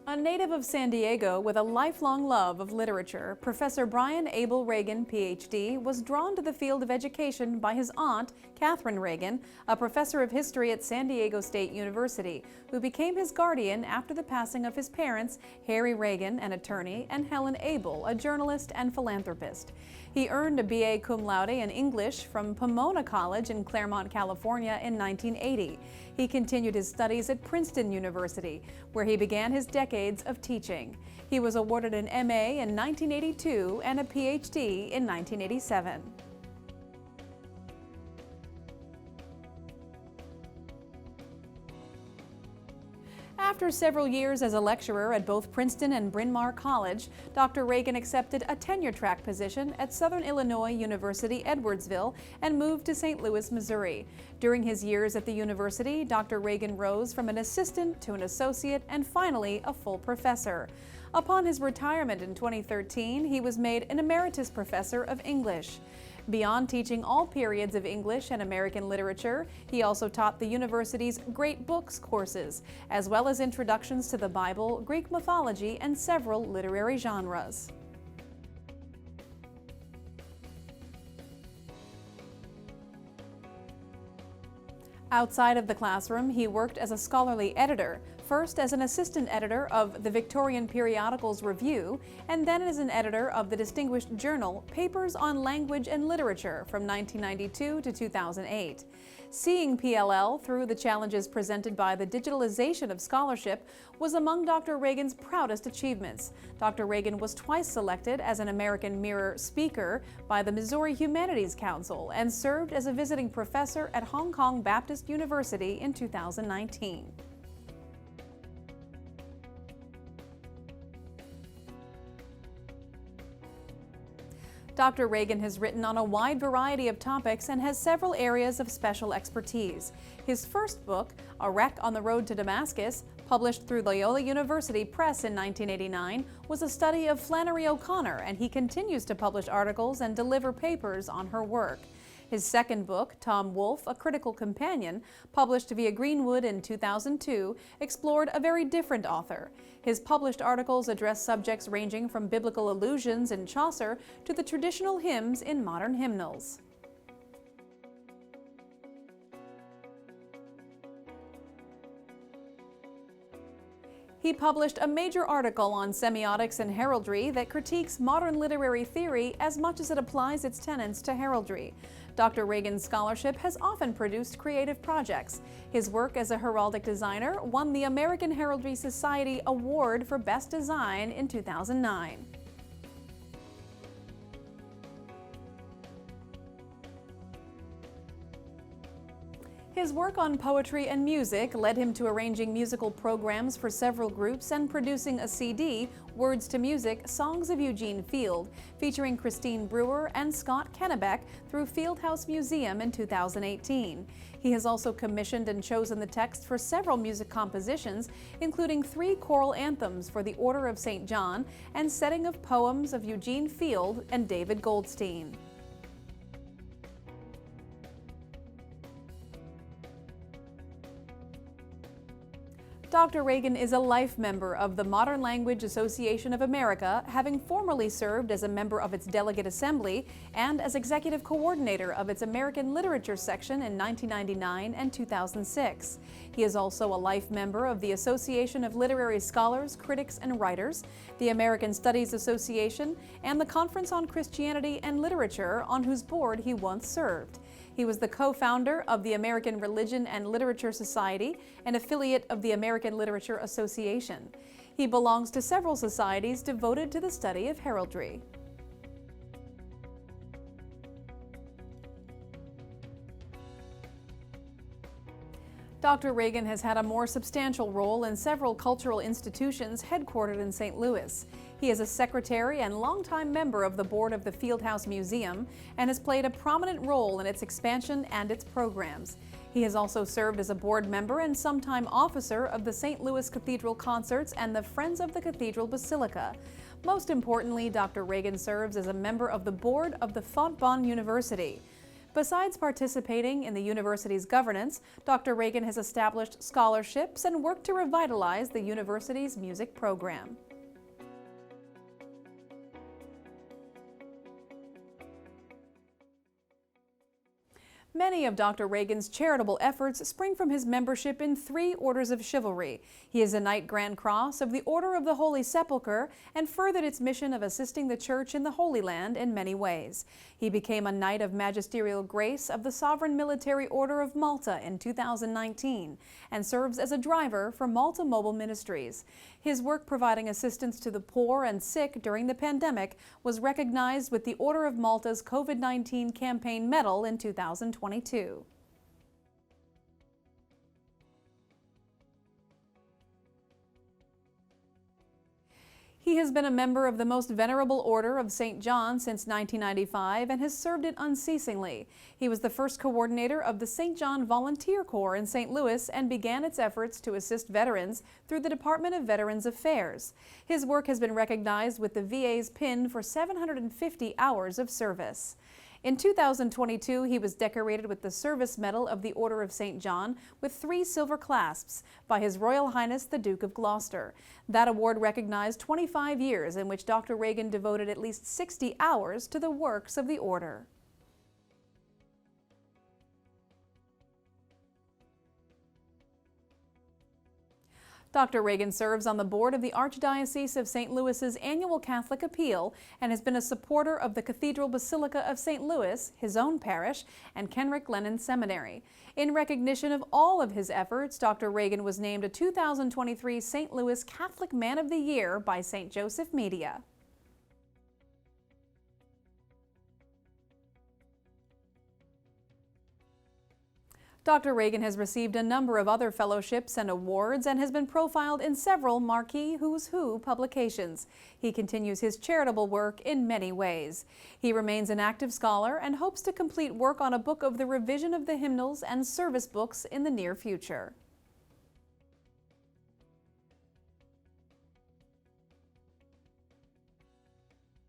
A native of San Diego with a lifelong love of literature, Professor Brian Abel Ragen, Ph.D., was drawn to the field of education by his aunt, Catherine Ragen, a professor of history at San Diego State University, who became his guardian after the passing of his parents, Harry Ragen, an attorney, and Helen Abel, a journalist and philanthropist. He earned a B.A. cum laude in English from Pomona College in Claremont, California in 1980. He continued his studies at Princeton University, where he began his decades of teaching. He was awarded an M.A. in 1982 and a Ph.D. in 1987. After several years as a lecturer at both Princeton and Bryn Mawr College, Dr. Ragen accepted a tenure-track position at Southern Illinois University Edwardsville and moved to St. Louis, Missouri. During his years at the university, Dr. Ragen rose from an assistant to an associate and finally a full professor. Upon his retirement in 2013, he was made an emeritus professor of English. Beyond teaching all periods of English and American literature, he also taught the university's Great Books courses, as well as introductions to the Bible, Greek mythology, and several literary genres. Outside of the classroom, he worked as a scholarly editor, first as an assistant editor of the Victorian Periodicals Review, and then as an editor of the distinguished journal Papers on Language and Literature from 1992 to 2008. Seeing PLL through the challenges presented by the digitalization of scholarship was among Dr. Ragen's proudest achievements. Dr. Ragen was twice selected as an American Mirror Speaker by the Missouri Humanities Council and served as a visiting professor at Hong Kong Baptist University in 2019. Dr. Ragen has written on a wide variety of topics and has several areas of special expertise. His first book, A Wreck on the Road to Damascus, published through Loyola University Press in 1989, was a study of Flannery O'Connor, and he continues to publish articles and deliver papers on her work. His second book, Tom Wolfe, A Critical Companion, published via Greenwood in 2002, explored a very different author. His published articles address subjects ranging from biblical allusions in Chaucer to the traditional hymns in modern hymnals. He published a major article on semiotics and heraldry that critiques modern literary theory as much as it applies its tenets to heraldry. Dr. Ragen's scholarship has often produced creative projects. His work as a heraldic designer won the American Heraldry Society Award for Best Design in 2009. His work on poetry and music led him to arranging musical programs for several groups and producing a CD, Words to Music, Songs of Eugene Field, featuring Christine Brewer and Scott Kennebec through Fieldhouse Museum in 2018. He has also commissioned and chosen the text for several music compositions, including 3 choral anthems for the Order of St. John and setting of poems of Eugene Field and David Goldstein. Dr. Ragen is a life member of the Modern Language Association of America, having formerly served as a member of its Delegate Assembly and as executive coordinator of its American Literature section in 1999 and 2006. He is also a life member of the Association of Literary Scholars, Critics, and Writers, the American Studies Association, and the Conference on Christianity and Literature, on whose board he once served. He was the co-founder of the American Religion and Literature Society, an affiliate of the American Literature Association. He belongs to several societies devoted to the study of heraldry. Dr. Ragen has had a more substantial role in several cultural institutions headquartered in St. Louis. He is a secretary and longtime member of the board of the Fieldhouse Museum and has played a prominent role in its expansion and its programs. He has also served as a board member and sometime officer of the St. Louis Cathedral Concerts and the Friends of the Cathedral Basilica. Most importantly, Dr. Ragen serves as a member of the board of the Fontbonne University. Besides participating in the university's governance, Dr. Ragen has established scholarships and worked to revitalize the university's music program. Many of Dr. Ragen's charitable efforts spring from his membership in 3 orders of chivalry. He is a Knight Grand Cross of the Order of the Holy Sepulchre and furthered its mission of assisting the Church in the Holy Land in many ways. He became a Knight of Magisterial Grace of the Sovereign Military Order of Malta in 2019 and serves as a driver for Malta Mobile Ministries. His work providing assistance to the poor and sick during the pandemic was recognized with the Order of Malta's COVID-19 Campaign Medal in 2022. He has been a member of the Most Venerable Order of St. John since 1995 and has served it unceasingly. He was the first coordinator of the St. John Volunteer Corps in St. Louis and began its efforts to assist veterans through the Department of Veterans Affairs. His work has been recognized with the VA's pin for 750 hours of service. In 2022, he was decorated with the Service Medal of the Order of St. John with 3 silver clasps by His Royal Highness the Duke of Gloucester. That award recognized 25 years in which Dr. Ragen devoted at least 60 hours to the works of the order. Dr. Ragen serves on the board of the Archdiocese of St. Louis's annual Catholic Appeal and has been a supporter of the Cathedral Basilica of St. Louis, his own parish, and Kenrick Lennon Seminary. In recognition of all of his efforts, Dr. Ragen was named a 2023 St. Louis Catholic Man of the Year by St. Joseph Media. Dr. Ragen has received a number of other fellowships and awards and has been profiled in several marquee Who's Who publications. He continues his charitable work in many ways. He remains an active scholar and hopes to complete work on a book of the revision of the hymnals and service books in the near future.